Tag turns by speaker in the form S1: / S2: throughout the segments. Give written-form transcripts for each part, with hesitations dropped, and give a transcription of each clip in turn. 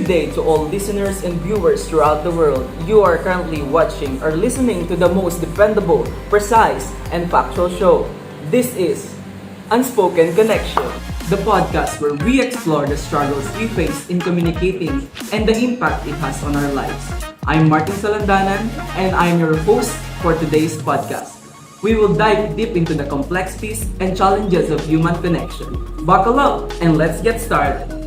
S1: Good day to all listeners and viewers throughout the world. You are currently watching or listening to the most dependable, precise, and factual show. This is Unspoken Connection, the podcast where we explore the struggles we face in communicating and the impact it has on our lives. I'm Martin Salandanan, and I'm your host for today's podcast. We will dive deep into the complexities and challenges of human connection. Buckle up and let's get started.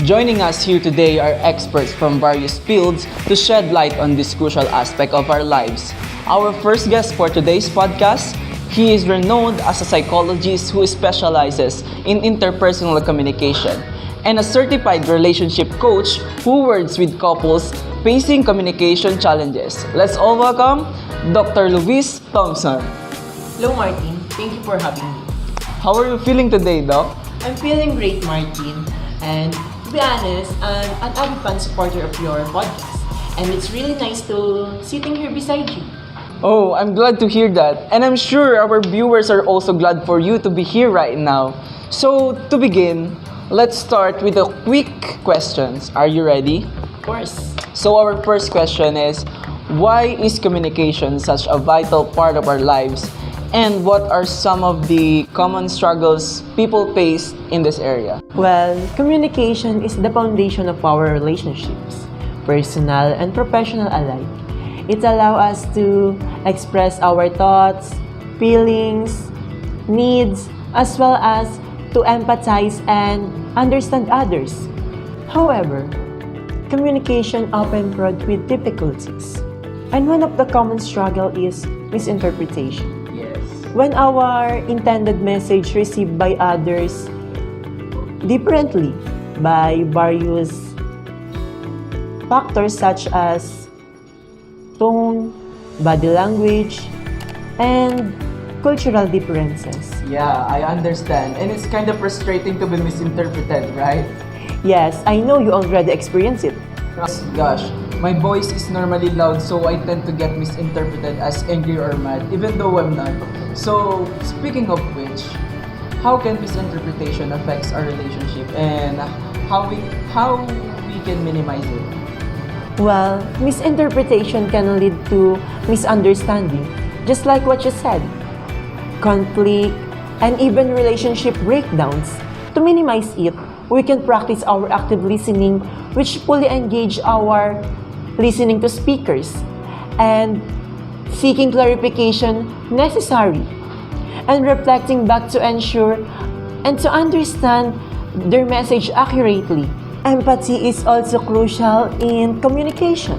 S1: Joining us here today are experts from various fields to shed light on this crucial aspect of our lives. Our first guest for today's podcast, he is renowned as a psychologist who specializes in interpersonal communication and a certified relationship coach who works with couples facing communication challenges. Let's all welcome Dr. Luis Thompson.
S2: Hello Martin, thank you for having me.
S1: How are you feeling today, Doc?
S2: I'm feeling great Martin, and to be honest, I'm an avid fan supporter of your podcast, and it's really nice to sitting here beside you.
S1: Oh, I'm glad to hear that. And I'm sure our viewers are also glad for you to be here right now. So, to begin, let's start with the quick questions. Are you ready?
S2: Of course.
S1: So, our first question is, why is communication such a vital part of our lives? And what are some of the common struggles people face in this area?
S2: Well, communication is the foundation of our relationships, personal and professional alike. It allows us to express our thoughts, feelings, needs, as well as to empathize and understand others. However, communication often brought with difficulties. And one of the common struggle is misinterpretation.
S1: Yes.
S2: When our intended message received by others differently by various factors such as tone, body language, and cultural differences.
S1: Yeah, I understand. And it's kind of frustrating to be misinterpreted, right?
S2: Yes, I know you already experienced it.
S1: Gosh, my voice is normally loud, so I tend to get misinterpreted as angry or mad, even though I'm not. So, speaking of which, how can misinterpretation affects our relationship and how we can minimize it?
S2: Well, misinterpretation can lead to misunderstanding, just like what you said. Conflict, and even relationship breakdowns. To minimize it, we can practice our active listening, which fully engage our listening to speakers and seeking clarification necessary and reflecting back to ensure and to understand their message accurately. Empathy is also crucial in communication,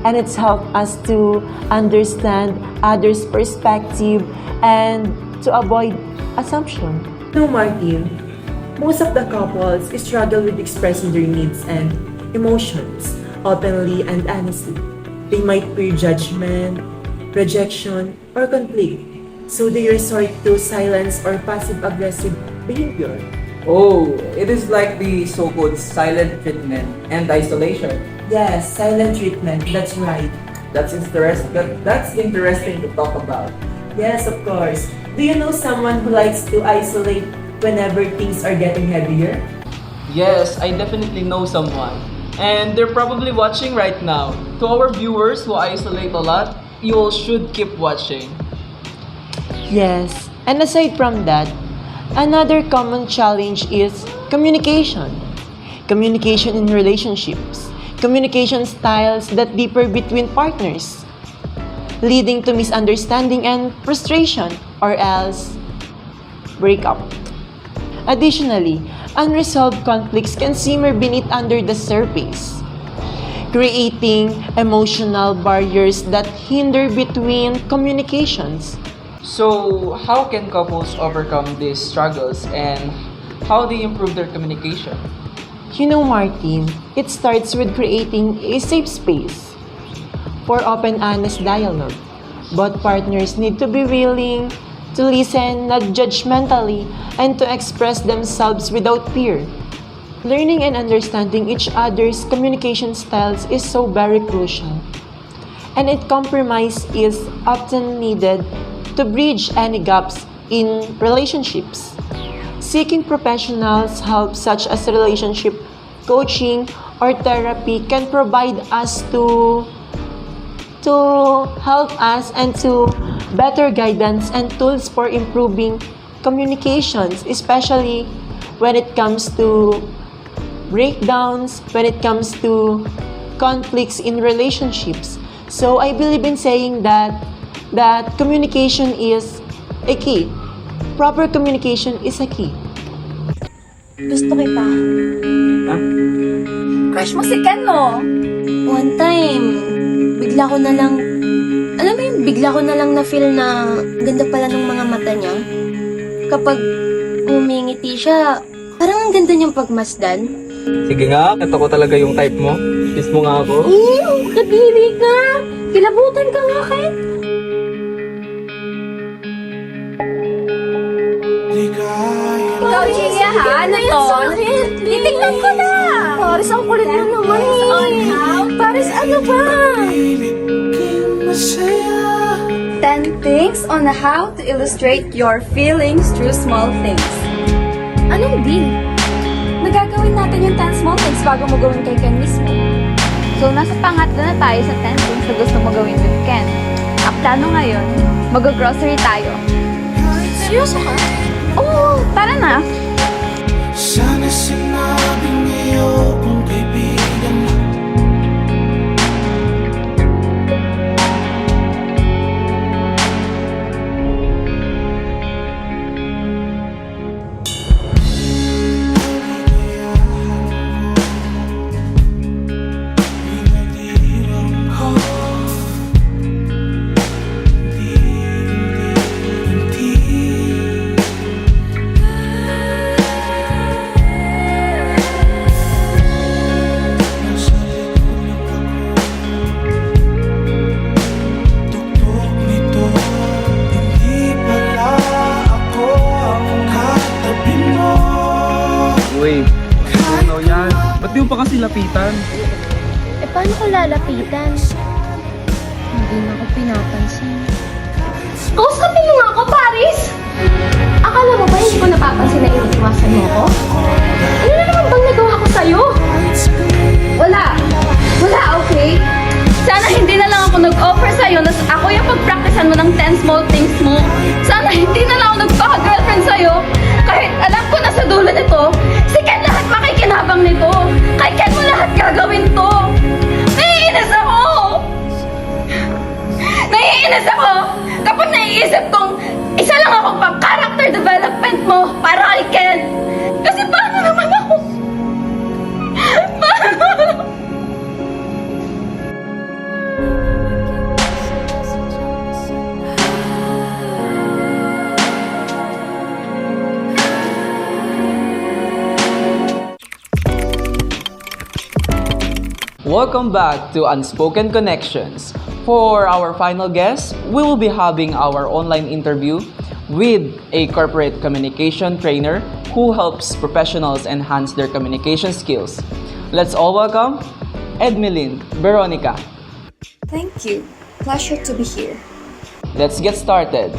S2: and it's helped us to understand others' perspective and to avoid assumption. No, Martin, most of the couples struggle with expressing their needs and emotions openly and honestly. They might fear judgment, rejection, or conflict, so they resort to silence or passive-aggressive behavior.
S1: Oh, it is like the so-called silent treatment and isolation.
S2: Yes, silent treatment, that's right.
S1: That's interesting to talk about.
S2: Yes, of course. Do you know someone who likes to isolate whenever things are getting heavier?
S1: Yes, I definitely know someone. And they're probably watching right now. To our viewers who isolate a lot, you all should keep watching.
S2: Yes, and aside from that, another common challenge is communication. Communication in relationships. Communication styles that differ between partners, leading to misunderstanding and frustration or else breakup. Additionally, unresolved conflicts can simmer beneath under the surface, creating emotional barriers that hinder between communications.
S1: So, how can couples overcome these struggles and how they improve their communication?
S2: You know, Martin, it starts with creating a safe space for open, honest dialogue. Both partners need to be willing to listen not judgmentally and to express themselves without fear. Learning and understanding each other's communication styles is so very crucial, and compromise is often needed to bridge any gaps in relationships. Seeking professionals help such as relationship coaching or therapy can provide us to help us and to better guidance and tools for improving communications, especially when it comes to breakdowns, when it comes to conflicts in relationships. So I believe in saying that communication is a key. Proper communication is a key.
S3: Gusto kita.
S1: Ha?
S3: Crush mo si Ken, no? One time, bigla ko na lang, alam mo yung bigla ko na lang na-feel na ganda pala ng mga mata niya. Kapag umingiti siya, parang ang ganda niyang pagmasdan.
S1: Sige nga, ito ko talaga yung type mo. Kiss mo nga ako.
S3: Ew, kadiri ka! Kilabutan ka nga, Ken! Ikaw, Gia, ha? Ano to? Titignan ko na! Paris, ang kulit mo naman eh! Paris, ano ba?
S4: 10 things on how to illustrate your feelings through small things.
S3: Anong deal?
S4: Nagagawin natin yung 10 small things bago mo gawin kay Ken mismo.
S5: So, nasa pangatlo na tayo sa 10 things na gusto mo gawin with Ken. Ang plano ngayon, mag-grocery tayo.
S3: Seryoso ka?
S5: Oo, tara na!
S6: Sana sinabi niyo kung kaibigan mo.
S1: Uy, ano yan? Ba't di mo pa kasi lapitan?
S3: Eh, paano ko lalapitan? Hindi na ako pinapansin. Kausapin mo nga ako, Paris! Akala mo ba hindi ko napapansin na iniiwasan mo ako? Ano na naman bang nagawa ko sa'yo? Wala! Wala, okay?
S5: Sana hindi na lang ako nag-offer sa'yo na ako yung pag-practicean mo ng 10 small things mo. Sana hindi na lang ako nagpaka-girlfriend sa'yo. Kahit alam ko na sa dulo nito, si Ken lahat makikinabang nito. Kay Ken mo lahat gagawin to. Naiinis ako! Naiinis ako kapag naiisip kong isa lang akong pang-character development mo para kay Ken. Kasi paano naman ako?
S1: Welcome back to Unspoken Connections. For our final guest, we will be having our online interview with a corporate communication trainer who helps professionals enhance their communication skills. Let's all welcome Edmeline Veronica.
S4: Thank you. Pleasure to be here.
S1: Let's get started.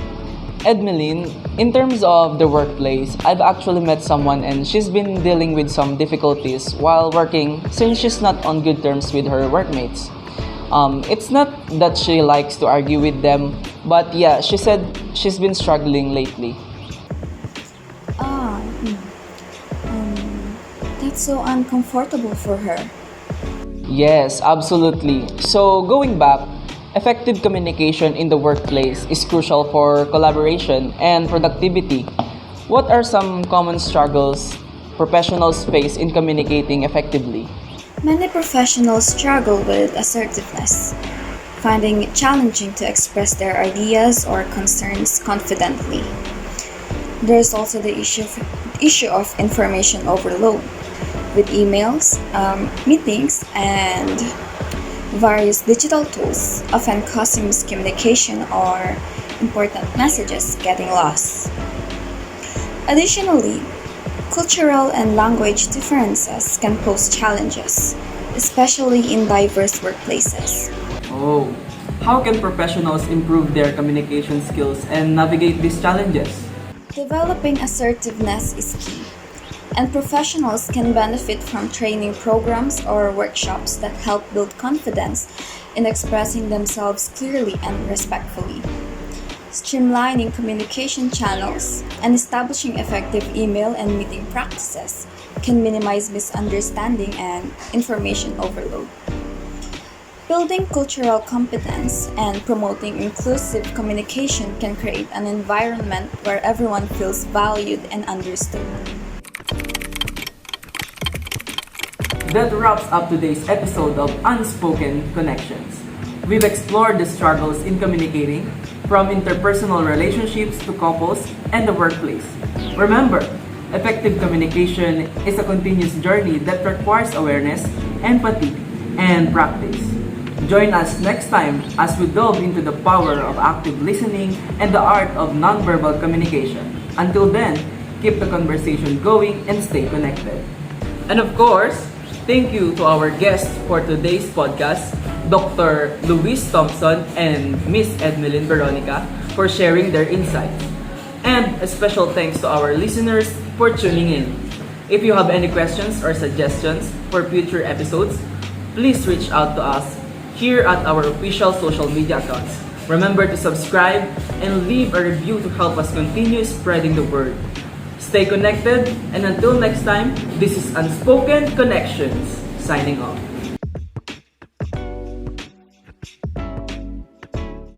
S1: Edmeline, in terms of the workplace, I've actually met someone and she's been dealing with some difficulties while working since she's not on good terms with her workmates. It's not that she likes to argue with them, but yeah, she said she's been struggling lately.
S4: Ah, that's so uncomfortable for her.
S1: Yes, absolutely. So, going back, effective communication in the workplace is crucial for collaboration and productivity. What are some common struggles professionals face in communicating effectively?
S4: Many professionals struggle with assertiveness, finding it challenging to express their ideas or concerns confidently. There's also the issue of information overload, with emails, meetings, and various digital tools, often causing miscommunication or important messages getting lost. Additionally, cultural and language differences can pose challenges, especially in diverse workplaces.
S1: Oh, how can professionals improve their communication skills and navigate these challenges?
S4: Developing assertiveness is key, and professionals can benefit from training programs or workshops that help build confidence in expressing themselves clearly and respectfully. Streamlining communication channels and establishing effective email and meeting practices can minimize misunderstanding and information overload. Building cultural competence and promoting inclusive communication can create an environment where everyone feels valued and understood.
S1: That wraps up today's episode of Unspoken Connections. We've explored the struggles in communicating, from interpersonal relationships to couples and the workplace. Remember, effective communication is a continuous journey that requires awareness, empathy, and practice. Join us next time as we delve into the power of active listening and the art of nonverbal communication. Until then, keep the conversation going and stay connected. And of course, thank you to our guests for today's podcast, Dr. Luis Thompson and Miss Edmeline Veronica, for sharing their insights. And a special thanks to our listeners for tuning in. If you have any questions or suggestions for future episodes, please reach out to us here at our official social media accounts. Remember to subscribe and leave a review to help us continue spreading the word. Stay connected, and until next time, this is Unspoken Connections, signing off.